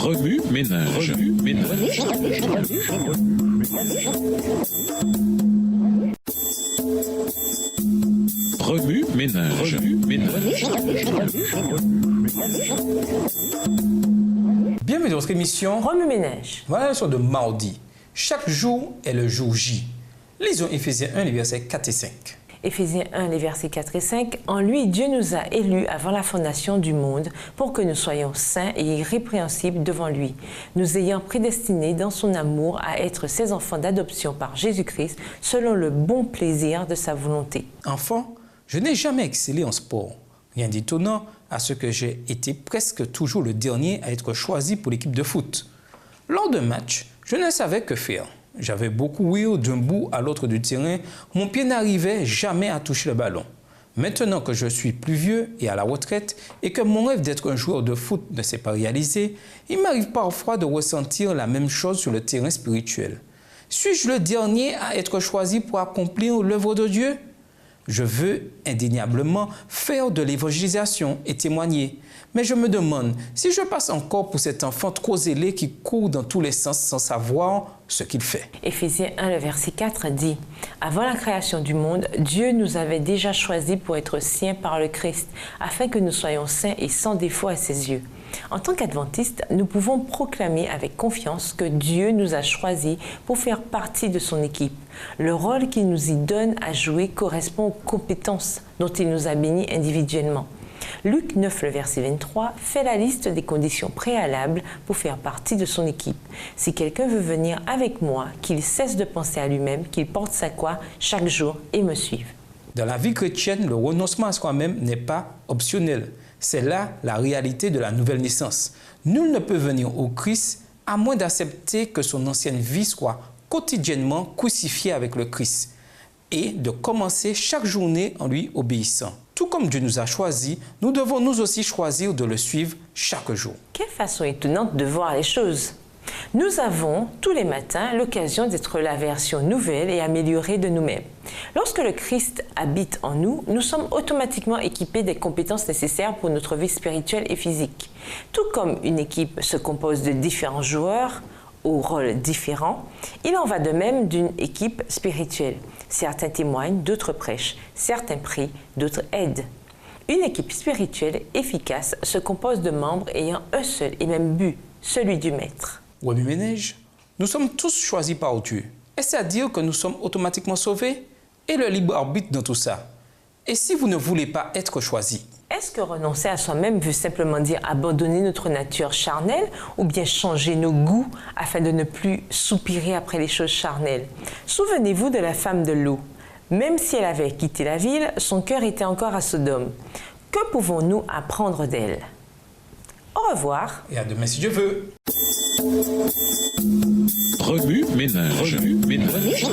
Remue ménage. Remue ménage. Bienvenue dans notre émission Remue ménage. Voilà la leçon de mardi. Chaque jour est le jour J. Lisons Éphésiens 1, les versets 4 et 5. Éphésiens 1, les versets 4 et 5. En lui, Dieu nous a élus avant la fondation du monde pour que nous soyons saints et irrépréhensibles devant lui, nous ayant prédestinés dans son amour à être ses enfants d'adoption par Jésus-Christ selon le bon plaisir de sa volonté. Enfant, je n'ai jamais excellé en sport. Rien d'étonnant à ce que j'ai été presque toujours le dernier à être choisi pour l'équipe de foot. Lors d'un match, je ne savais que faire. J'avais beaucoup ouïe d'un bout à l'autre du terrain, mon pied n'arrivait jamais à toucher le ballon. Maintenant que je suis plus vieux et à la retraite et que mon rêve d'être un joueur de foot ne s'est pas réalisé, il m'arrive parfois de ressentir la même chose sur le terrain spirituel. Suis-je le dernier à être choisi pour accomplir l'œuvre de Dieu? Je veux indéniablement faire de l'évangélisation et témoigner. Mais je me demande si je passe encore pour cet enfant trop zélé qui court dans tous les sens sans savoir ce qu'il fait. Éphésiens 1, le verset 4 dit « Avant la création du monde, Dieu nous avait déjà choisis pour être siens par le Christ, afin que nous soyons saints et sans défaut à ses yeux. » En tant qu'adventistes, nous pouvons proclamer avec confiance que Dieu nous a choisis pour faire partie de son équipe. Le rôle qu'il nous y donne à jouer correspond aux compétences dont il nous a bénis individuellement. Luc 9, le verset 23, fait la liste des conditions préalables pour faire partie de son équipe. Si quelqu'un veut venir avec moi, qu'il cesse de penser à lui-même, qu'il porte sa croix chaque jour et me suive. Dans la vie chrétienne, le renoncement à soi-même n'est pas optionnel. C'est là la réalité de la nouvelle naissance. Nul ne peut venir au Christ à moins d'accepter que son ancienne vie soit quotidiennement crucifiée avec le Christ et de commencer chaque journée en lui obéissant. Tout comme Dieu nous a choisis, nous devons nous aussi choisir de le suivre chaque jour. Quelle façon étonnante de voir les choses! Nous avons, tous les matins, l'occasion d'être la version nouvelle et améliorée de nous-mêmes. Lorsque le Christ habite en nous, nous sommes automatiquement équipés des compétences nécessaires pour notre vie spirituelle et physique. Tout comme une équipe se compose de différents joueurs aux rôles différents, il en va de même d'une équipe spirituelle. Certains témoignent, d'autres prêchent, certains prient, d'autres aident. Une équipe spirituelle efficace se compose de membres ayant un seul et même but, celui du Maître. Remue ménage, nous sommes tous choisis par Dieu. Est-ce à dire que nous sommes automatiquement sauvés? Et le libre arbitre dans tout ça? Et si vous ne voulez pas être choisi? Est-ce que renoncer à soi-même veut simplement dire abandonner notre nature charnelle ou bien changer nos goûts afin de ne plus soupirer après les choses charnelles? Souvenez-vous de la femme de Lot. Même si elle avait quitté la ville, son cœur était encore à Sodome. Que pouvons-nous apprendre d'elle? Au revoir. Et à demain si Dieu veut. Remue ménage. Remue ménage.